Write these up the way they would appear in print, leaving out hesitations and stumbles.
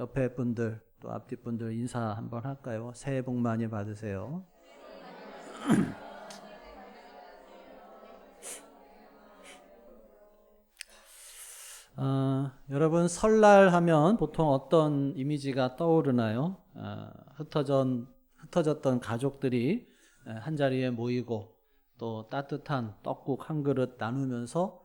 옆에 분들 또 앞뒤 분들 인사 한번 할까요? 새해 복 많이 받으세요. 여러분 설날 하면 보통 어떤 이미지가 떠오르나요? 흩어졌던 가족들이 한자리에 모이고 또 따뜻한 떡국 한 그릇 나누면서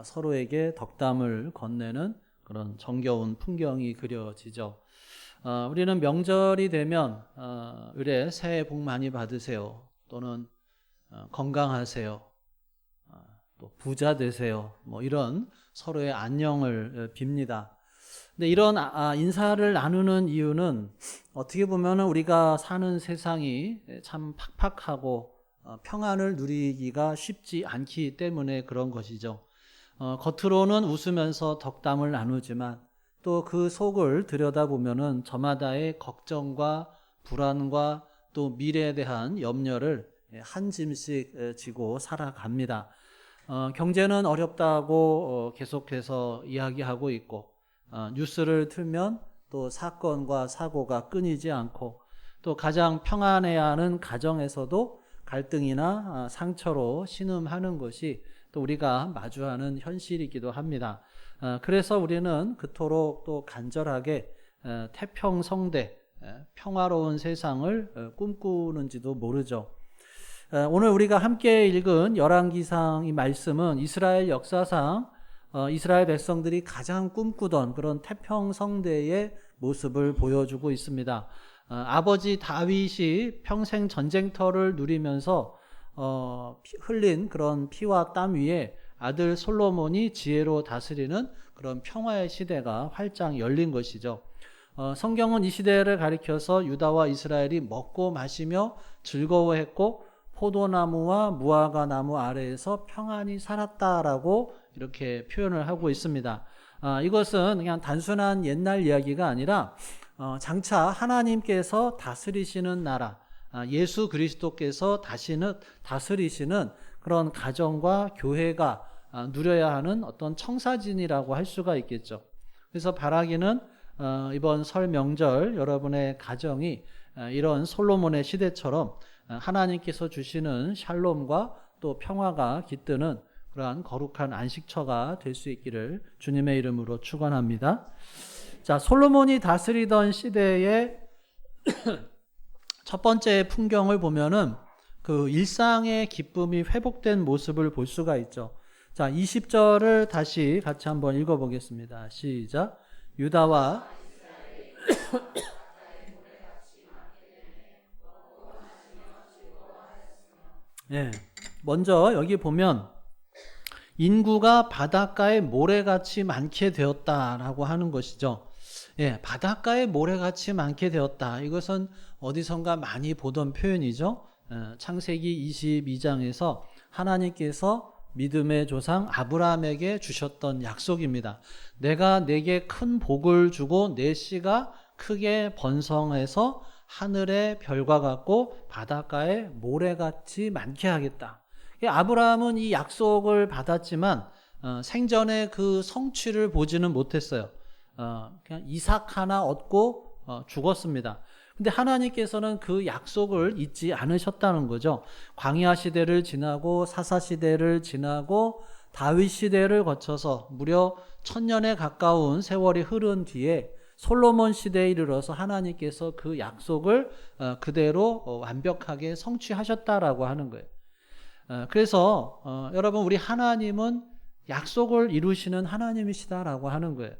서로에게 덕담을 건네는 그런 정겨운 풍경이 그려지죠. 우리는 명절이 되면 의례 새해 복 많이 받으세요. 또는 건강하세요. 또 부자 되세요. 뭐 이런 서로의 안녕을 빕니다. 근데 이런 인사를 나누는 이유는 어떻게 보면 우리가 사는 세상이 참 팍팍하고 평안을 누리기가 쉽지 않기 때문에 그런 것이죠. 겉으로는 웃으면서 덕담을 나누지만 또 그 속을 들여다보면은 저마다의 걱정과 불안과 또 미래에 대한 염려를 한 짐씩 지고 살아갑니다. 경제는 어렵다고 계속해서 이야기하고 있고 뉴스를 틀면 또 사건과 사고가 끊이지 않고 또 가장 평안해야 하는 가정에서도 갈등이나 상처로 신음하는 것이 또 우리가 마주하는 현실이기도 합니다. 그래서 우리는 그토록 또 간절하게 태평성대 평화로운 세상을 꿈꾸는지도 모르죠. 오늘 우리가 함께 읽은 열왕기상 이 말씀은 이스라엘 역사상 이스라엘 백성들이 가장 꿈꾸던 그런 태평성대의 모습을 보여주고 있습니다. 아버지 다윗이 평생 전쟁터를 누리면서 흘린 그런 피와 땀 위에 아들 솔로몬이 지혜로 다스리는 그런 평화의 시대가 활짝 열린 것이죠. 성경은 이 시대를 가리켜서 유다와 이스라엘이 먹고 마시며 즐거워했고 포도나무와 무화과 나무 아래에서 평안히 살았다라고 이렇게 표현을 하고 있습니다. 이것은 그냥 단순한 옛날 이야기가 아니라 장차 하나님께서 다스리시는 나라, 예수 그리스도께서 다스리시는 그런 가정과 교회가 누려야 하는 어떤 청사진이라고 할 수가 있겠죠. 그래서 바라기는 이번 설 명절 여러분의 가정이 이런 솔로몬의 시대처럼 하나님께서 주시는 샬롬과 또 평화가 깃드는 그러한 거룩한 안식처가 될 수 있기를 주님의 이름으로 축원합니다. 자, 솔로몬이 다스리던 시대의 첫 번째 풍경을 보면은 그 일상의 기쁨이 회복된 모습을 볼 수가 있죠. 자, 20절을 다시 같이 한번 읽어보겠습니다. 시작. 유다와 예, 먼저 여기 보면 인구가 바닷가에 모래같이 많게 되었다라고 하는 것이죠. 예, 바닷가에 모래같이 많게 되었다. 이것은 어디선가 많이 보던 표현이죠. 창세기 22장에서 하나님께서 믿음의 조상 아브라함에게 주셨던 약속입니다. 내가 내게 큰 복을 주고 내 씨가 크게 번성해서 하늘의 별과 같고 바닷가에 모래같이 많게 하겠다. 아브라함은 이 약속을 받았지만 생전에 그 성취를 보지는 못했어요. 그냥 이삭 하나 얻고 죽었습니다. 근데 하나님께서는 그 약속을 잊지 않으셨다는 거죠. 광야 시대를 지나고 사사 시대를 지나고 다윗 시대를 거쳐서 무려 1000년에 가까운 세월이 흐른 뒤에 솔로몬 시대에 이르러서 하나님께서 그 약속을 그대로 완벽하게 성취하셨다라고 하는 거예요. 그래서 여러분 우리 하나님은 약속을 이루시는 하나님이시다라고 하는 거예요.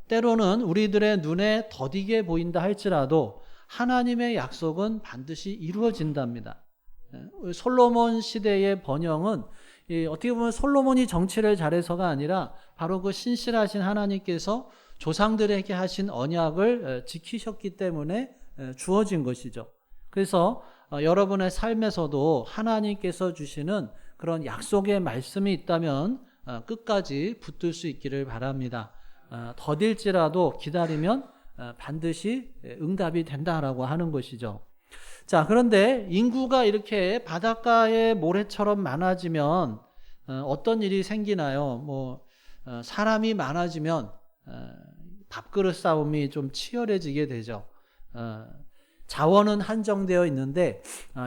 때로는 우리들의 눈에 더디게 보인다 할지라도 하나님의 약속은 반드시 이루어진답니다. 솔로몬 시대의 번영은 어떻게 보면 솔로몬이 정치를 잘해서가 아니라 바로 그 신실하신 하나님께서 조상들에게 하신 언약을 지키셨기 때문에 주어진 것이죠. 그래서 여러분의 삶에서도 하나님께서 주시는 그런 약속의 말씀이 있다면 끝까지 붙들 수 있기를 바랍니다. 더딜지라도 기다리면 반드시 응답이 된다라고 하는 것이죠. 자, 그런데 인구가 이렇게 바닷가의 모래처럼 많아지면 어떤 일이 생기나요? 사람이 많아지면 밥그릇 싸움이 좀 치열해지게 되죠. 자원은 한정되어 있는데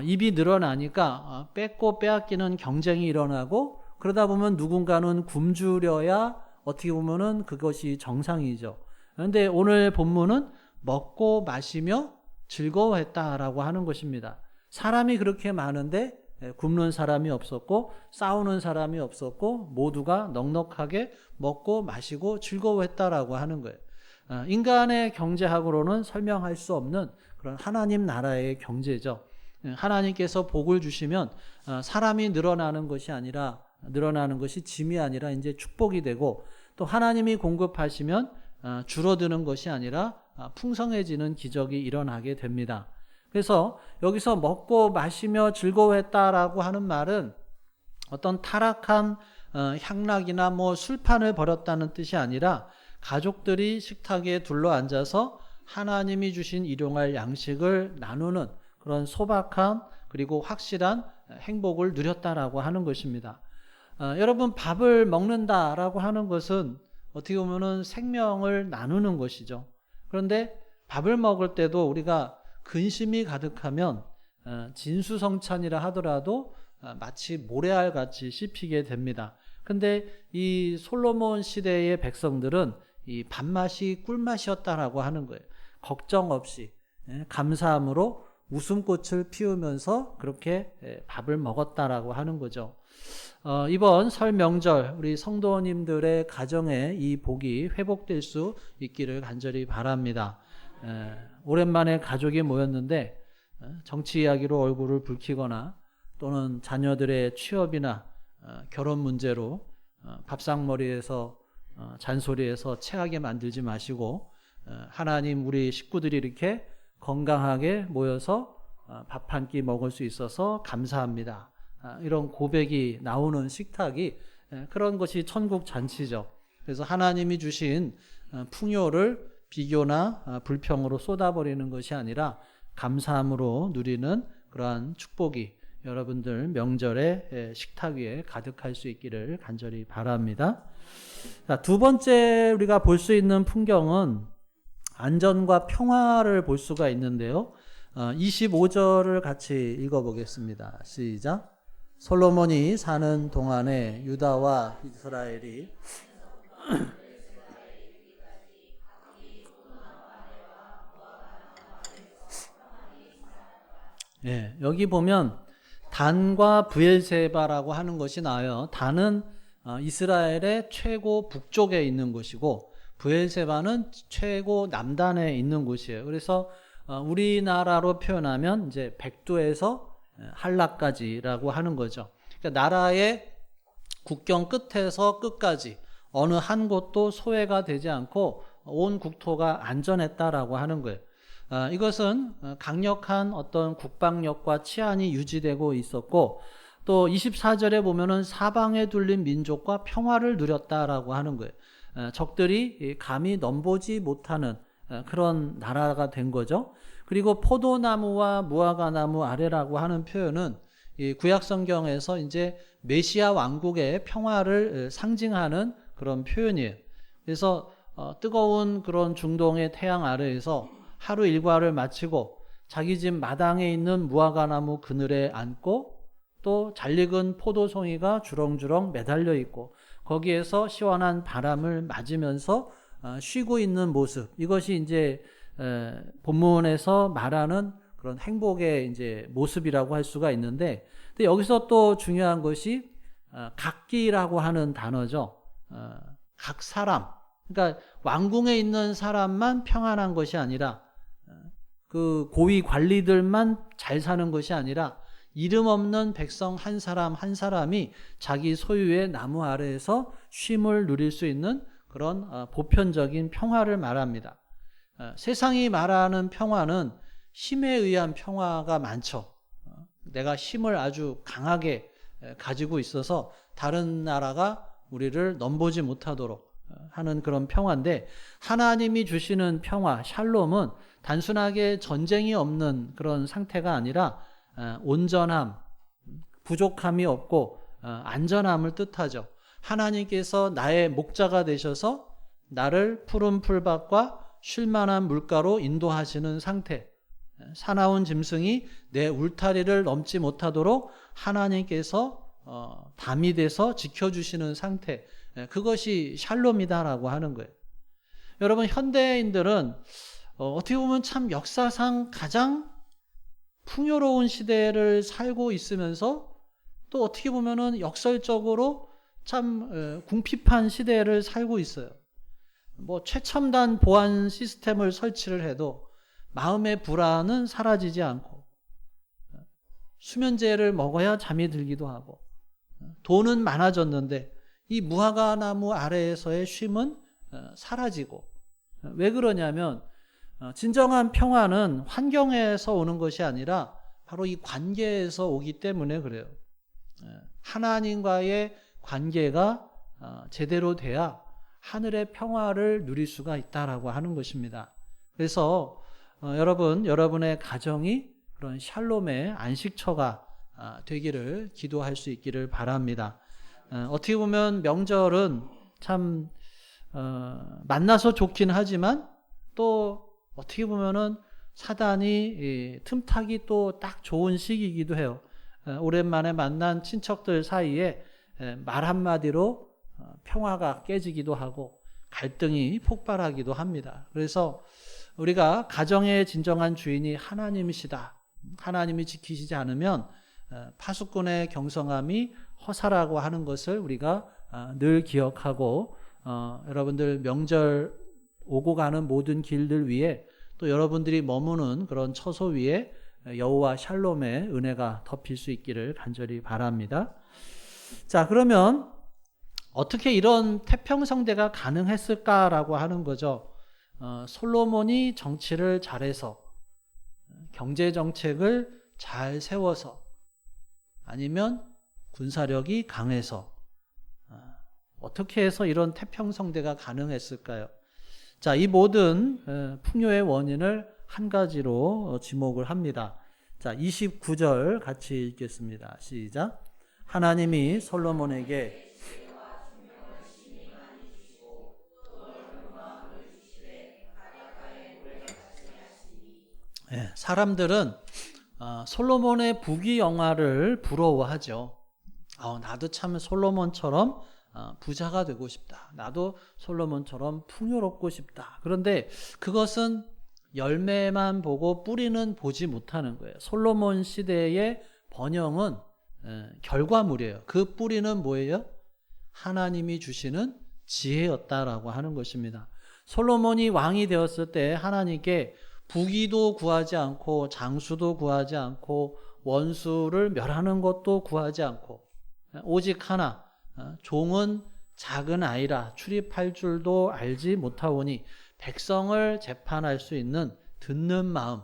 입이 늘어나니까 뺏고 빼앗기는 경쟁이 일어나고, 그러다 보면 누군가는 굶주려야 어떻게 보면은 그것이 정상이죠. 그런데 오늘 본문은 먹고 마시며 즐거워했다라고 하는 것입니다. 사람이 그렇게 많은데 굶는 사람이 없었고 싸우는 사람이 없었고 모두가 넉넉하게 먹고 마시고 즐거워했다라고 하는 거예요. 인간의 경제학으로는 설명할 수 없는 그런 하나님 나라의 경제죠. 하나님께서 복을 주시면 사람이 늘어나는 것이 아니라, 늘어나는 것이 짐이 아니라 이제 축복이 되고, 또 하나님이 공급하시면 줄어드는 것이 아니라 풍성해지는 기적이 일어나게 됩니다. 그래서 여기서 먹고 마시며 즐거워했다라고 하는 말은 어떤 타락한 향락이나 뭐 술판을 벌였다는 뜻이 아니라 가족들이 식탁에 둘러앉아서 하나님이 주신 일용할 양식을 나누는 그런 소박한 그리고 확실한 행복을 누렸다라고 하는 것입니다. 여러분, 밥을 먹는다라고 하는 것은 어떻게 보면은 생명을 나누는 것이죠. 그런데 밥을 먹을 때도 우리가 근심이 가득하면 진수성찬이라 하더라도 마치 모래알같이 씹히게 됩니다. 근데 이 솔로몬 시대의 백성들은 이 밥맛이 꿀맛이었다라고 하는 거예요. 걱정 없이 감사함으로 웃음꽃을 피우면서 그렇게 밥을 먹었다라고 하는 거죠. 이번 설 명절 우리 성도님들의 가정에 이 복이 회복될 수 있기를 간절히 바랍니다. 오랜만에 가족이 모였는데 정치 이야기로 얼굴을 붉히거나 또는 자녀들의 취업이나 결혼 문제로 밥상머리에서 잔소리해서 체하게 만들지 마시고, 하나님, 우리 식구들이 이렇게 건강하게 모여서 밥 한 끼 먹을 수 있어서 감사합니다, 이런 고백이 나오는 식탁이, 그런 것이 천국 잔치죠. 그래서 하나님이 주신 풍요를 비교나 불평으로 쏟아버리는 것이 아니라 감사함으로 누리는 그러한 축복이 여러분들 명절에 식탁 위에 가득할 수 있기를 간절히 바랍니다. 자, 두 번째 우리가 볼 수 있는 풍경은 안전과 평화를 볼 수가 있는데요. 25절을 같이 읽어보겠습니다. 시작. 솔로몬이 사는 동안에 유다와 이스라엘이 여기 보면 단과 브엘세바라고 하는 것이 나와요. 단은 이스라엘의 최고 북쪽에 있는 곳이고 브엘세바는 최고 남단에 있는 곳이에요. 그래서 우리나라로 표현하면 이제 백두에서 한라까지라고 하는 거죠. 그러니까 나라의 국경 끝에서 끝까지 어느 한 곳도 소외가 되지 않고 온 국토가 안전했다라고 하는 거예요. 이것은 강력한 어떤 국방력과 치안이 유지되고 있었고, 또 24절에 보면은 사방에 둘린 민족과 평화를 누렸다라고 하는 거예요. 적들이 감히 넘보지 못하는 그런 나라가 된 거죠. 그리고 포도나무와 무화과나무 아래라고 하는 표현은 이 구약 성경에서 이제 메시아 왕국의 평화를 상징하는 그런 표현이에요. 그래서 뜨거운 그런 중동의 태양 아래에서 하루 일과를 마치고 자기 집 마당에 있는 무화과나무 그늘에 앉고 또 잘 익은 포도송이가 주렁주렁 매달려 있고 거기에서 시원한 바람을 맞으면서 쉬고 있는 모습, 이것이 이제 본문에서 말하는 그런 행복의 이제 모습이라고 할 수가 있는데, 근데 여기서 또 중요한 것이 각기라고 하는 단어죠. 각 사람, 그러니까 왕궁에 있는 사람만 평안한 것이 아니라 그 고위 관리들만 잘 사는 것이 아니라 이름 없는 백성 한 사람 한 사람이 자기 소유의 나무 아래에서 쉼을 누릴 수 있는 그런 보편적인 평화를 말합니다. 세상이 말하는 평화는 힘에 의한 평화가 많죠. 내가 힘을 아주 강하게 가지고 있어서 다른 나라가 우리를 넘보지 못하도록 하는 그런 평화인데, 하나님이 주시는 평화, 샬롬은 단순하게 전쟁이 없는 그런 상태가 아니라 온전함, 부족함이 없고 안전함을 뜻하죠. 하나님께서 나의 목자가 되셔서 나를 푸른 풀밭과 쉴만한 물가로 인도하시는 상태. 사나운 짐승이 내 울타리를 넘지 못하도록 하나님께서 담이 돼서 지켜주시는 상태. 그것이 샬롬이다라고 하는 거예요. 여러분, 현대인들은 어떻게 보면 참 역사상 가장 풍요로운 시대를 살고 있으면서 또 어떻게 보면은 역설적으로 참 궁핍한 시대를 살고 있어요. 뭐 최첨단 보안 시스템을 설치를 해도 마음의 불안은 사라지지 않고, 수면제를 먹어야 잠이 들기도 하고, 돈은 많아졌는데 이 무화과 나무 아래에서의 쉼은 사라지고. 왜 그러냐면 진정한 평화는 환경에서 오는 것이 아니라 바로 이 관계에서 오기 때문에 그래요. 하나님과의 관계가 제대로 돼야 하늘의 평화를 누릴 수가 있다라고 하는 것입니다. 그래서 여러분, 여러분의 가정이 그런 샬롬의 안식처가 되기를 기도할 수 있기를 바랍니다. 어떻게 보면 명절은 참 만나서 좋긴 하지만 또 어떻게 보면은 사단이 틈타기 또 딱 좋은 시기이기도 해요. 오랜만에 만난 친척들 사이에 말 한마디로 평화가 깨지기도 하고 갈등이 폭발하기도 합니다. 그래서 우리가 가정의 진정한 주인이 하나님이시다, 하나님이 지키시지 않으면 파수꾼의 경성함이 허사라고 하는 것을 우리가 늘 기억하고, 여러분들 명절 오고 가는 모든 길들 위에 또 여러분들이 머무는 그런 처소 위에 여호와 샬롬의 은혜가 덮일 수 있기를 간절히 바랍니다. 자, 그러면 어떻게 이런 태평성대가 가능했을까라고 하는 거죠. 솔로몬이 정치를 잘해서, 경제 정책을 잘 세워서, 아니면 군사력이 강해서, 어떻게 해서 이런 태평성대가 가능했을까요? 자, 이 모든 풍요의 원인을 한 가지로 지목을 합니다. 자, 29절 같이 읽겠습니다. 시작. 하나님이 솔로몬에게 사람들은 솔로몬의 부귀영화를 부러워하죠. 나도 참 솔로몬처럼 부자가 되고 싶다. 나도 솔로몬처럼 풍요롭고 싶다. 그런데 그것은 열매만 보고 뿌리는 보지 못하는 거예요. 솔로몬 시대의 번영은 결과물이에요. 그 뿌리는 뭐예요? 하나님이 주시는 지혜였다라고 하는 것입니다. 솔로몬이 왕이 되었을 때 하나님께 부귀도 구하지 않고 장수도 구하지 않고 원수를 멸하는 것도 구하지 않고 오직 하나, 종은 작은 아이라 출입할 줄도 알지 못하오니 백성을 재판할 수 있는 듣는 마음,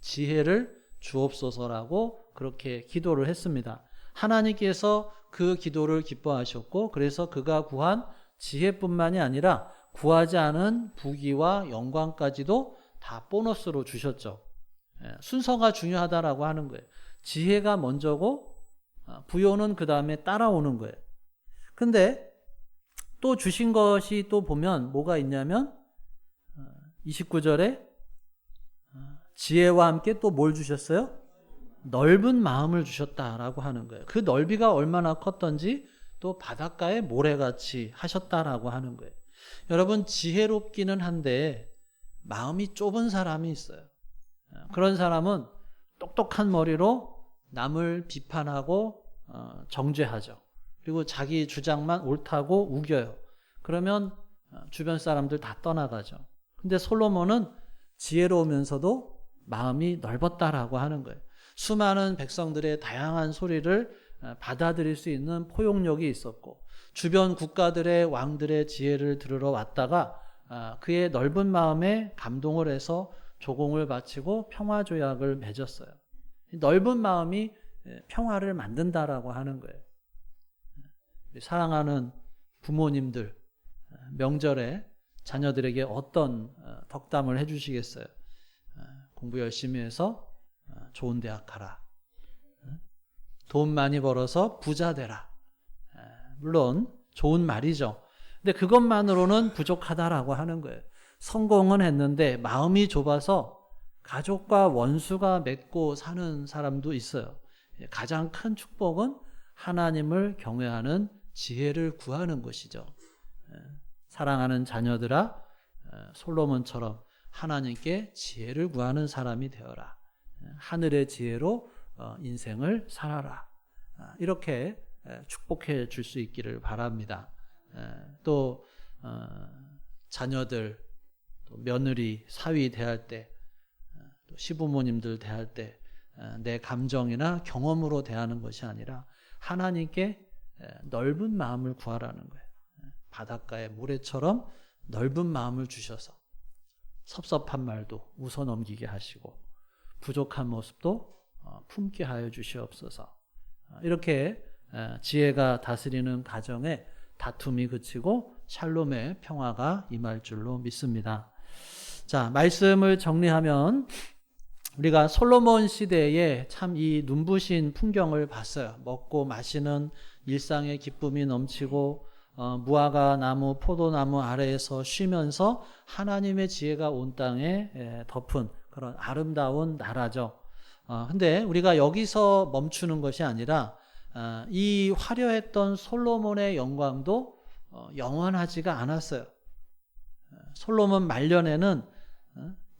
지혜를 주옵소서라고 그렇게 기도를 했습니다. 하나님께서 그 기도를 기뻐하셨고, 그래서 그가 구한 지혜뿐만이 아니라 구하지 않은 부귀와 영광까지도 다 보너스로 주셨죠. 순서가 중요하다라고 하는 거예요. 지혜가 먼저고 부요는 그 다음에 따라오는 거예요. 근데 또 주신 것이 또 보면 뭐가 있냐면 29절에 지혜와 함께 또 뭘 주셨어요? 넓은 마음을 주셨다라고 하는 거예요. 그 넓이가 얼마나 컸던지 또 바닷가에 모래같이 하셨다라고 하는 거예요. 여러분, 지혜롭기는 한데 마음이 좁은 사람이 있어요. 그런 사람은 똑똑한 머리로 남을 비판하고 정죄하죠. 그리고 자기 주장만 옳다고 우겨요. 그러면 주변 사람들 다 떠나가죠. 근데 솔로몬은 지혜로우면서도 마음이 넓었다라고 하는 거예요. 수많은 백성들의 다양한 소리를 받아들일 수 있는 포용력이 있었고, 주변 국가들의 왕들의 지혜를 들으러 왔다가 그의 넓은 마음에 감동을 해서 조공을 바치고 평화조약을 맺었어요. 넓은 마음이 평화를 만든다라고 하는 거예요. 사랑하는 부모님들, 명절에 자녀들에게 어떤 덕담을 해주시겠어요? 공부 열심히 해서 좋은 대학 가라. 돈 많이 벌어서 부자 되라. 물론 좋은 말이죠. 근데 그것만으로는 부족하다라고 하는 거예요. 성공은 했는데 마음이 좁아서 가족과 원수가 맺고 사는 사람도 있어요. 가장 큰 축복은 하나님을 경외하는 지혜를 구하는 것이죠. 사랑하는 자녀들아, 솔로몬처럼 하나님께 지혜를 구하는 사람이 되어라. 하늘의 지혜로 인생을 살아라. 이렇게 축복해 줄 수 있기를 바랍니다. 또 자녀들, 또 며느리, 사위 대할 때, 또 시부모님들 대할 때 내 감정이나 경험으로 대하는 것이 아니라 하나님께 넓은 마음을 구하라는 거예요. 바닷가의 모래처럼 넓은 마음을 주셔서 섭섭한 말도 웃어 넘기게 하시고 부족한 모습도 품게 하여 주시옵소서. 이렇게 지혜가 다스리는 가정에 다툼이 그치고 샬롬의 평화가 임할 줄로 믿습니다. 자, 말씀을 정리하면 우리가 솔로몬 시대에 참 이 눈부신 풍경을 봤어요. 먹고 마시는 일상의 기쁨이 넘치고 무화과 나무, 포도나무 아래에서 쉬면서 하나님의 지혜가 온 땅에 덮은 그런 아름다운 나라죠. 근데 우리가 여기서 멈추는 것이 아니라 이 화려했던 솔로몬의 영광도 영원하지가 않았어요. 솔로몬 말년에는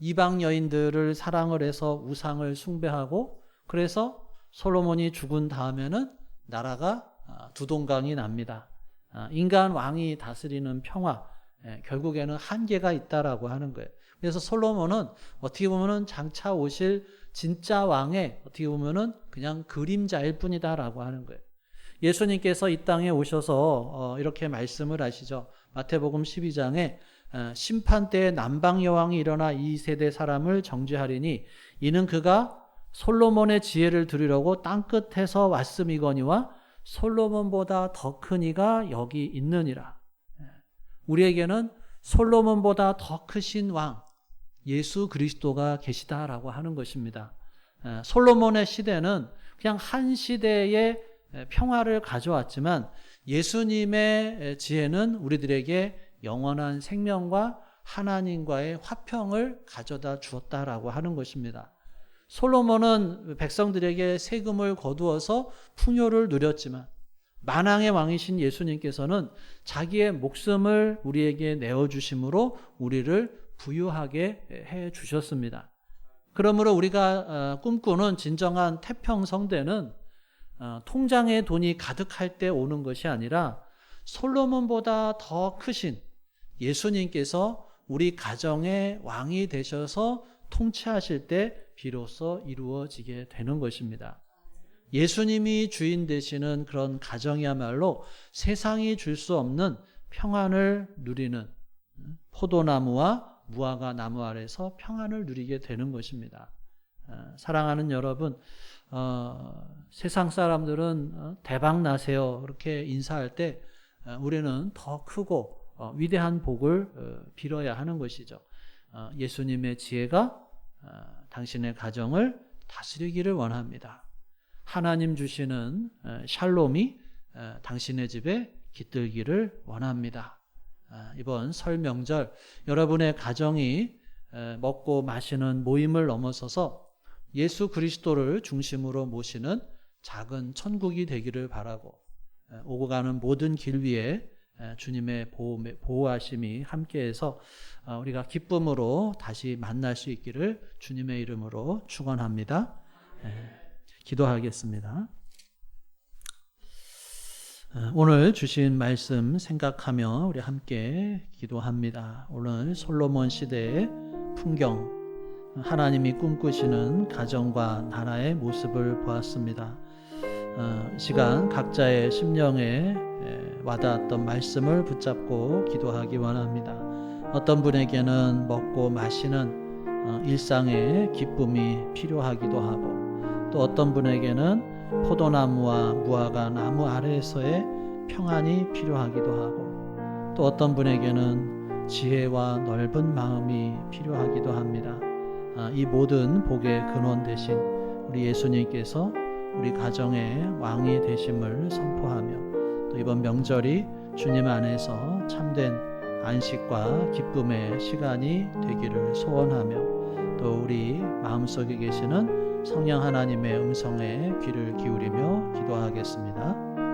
이방 여인들을 사랑을 해서 우상을 숭배하고, 그래서 솔로몬이 죽은 다음에는 나라가 두동강이 납니다. 인간 왕이 다스리는 평화, 결국에는 한계가 있다라고 하는 거예요. 그래서 솔로몬은 어떻게 보면은 장차 오실 진짜 왕의 어떻게 보면은 그냥 그림자일 뿐이다라고 하는 거예요. 예수님께서 이 땅에 오셔서 이렇게 말씀을 하시죠. 마태복음 12장에 심판 때에 남방 여왕이 일어나 이 세대 사람을 정죄하리니 이는 그가 솔로몬의 지혜를 들으려고 땅끝에서 왔음이거니와 솔로몬보다 더 큰 이가 여기 있느니라. 우리에게는 솔로몬보다 더 크신 왕 예수 그리스도가 계시다라고 하는 것입니다. 솔로몬의 시대는 그냥 한 시대의 평화를 가져왔지만 예수님의 지혜는 우리들에게 영원한 생명과 하나님과의 화평을 가져다 주었다라고 하는 것입니다. 솔로몬은 백성들에게 세금을 거두어서 풍요를 누렸지만 만왕의 왕이신 예수님께서는 자기의 목숨을 우리에게 내어주심으로 우리를 부유하게 해 주셨습니다. 그러므로 우리가 꿈꾸는 진정한 태평성대는 통장에 돈이 가득할 때 오는 것이 아니라 솔로몬보다 더 크신 예수님께서 우리 가정의 왕이 되셔서 통치하실 때 비로소 이루어지게 되는 것입니다. 예수님이 주인 되시는 그런 가정이야말로 세상이 줄 수 없는 평안을 누리는, 포도나무와 무화과 나무 아래서 평안을 누리게 되는 것입니다. 사랑하는 여러분, 세상 사람들은 대박 나세요 그렇게 인사할 때 우리는 더 크고 위대한 복을 빌어야 하는 것이죠. 예수님의 지혜가 당신의 가정을 다스리기를 원합니다. 하나님 주시는 샬롬이 당신의 집에 깃들기를 원합니다. 이번 설 명절 여러분의 가정이 먹고 마시는 모임을 넘어서서 예수 그리스도를 중심으로 모시는 작은 천국이 되기를 바라고, 오고 가는 모든 길 위에 주님의 보호하심이 함께해서 우리가 기쁨으로 다시 만날 수 있기를 주님의 이름으로 축원합니다. 기도하겠습니다. 오늘 주신 말씀 생각하며 우리 함께 기도합니다. 오늘 솔로몬 시대의 풍경, 하나님이 꿈꾸시는 가정과 나라의 모습을 보았습니다. 시간 각자의 심령에 와닿았던 말씀을 붙잡고 기도하기 원합니다. 어떤 분에게는 먹고 마시는 일상의 기쁨이 필요하기도 하고, 또 어떤 분에게는 포도나무와 무화과 나무 아래에서의 평안이 필요하기도 하고, 또 어떤 분에게는 지혜와 넓은 마음이 필요하기도 합니다. 이 모든 복의 근원 되신 우리 예수님께서 우리 가정의 왕이 되심을 선포하며, 또 이번 명절이 주님 안에서 참된 안식과 기쁨의 시간이 되기를 소원하며 또 우리 마음속에 계시는 성령 하나님의 음성에 귀를 기울이며 기도하겠습니다.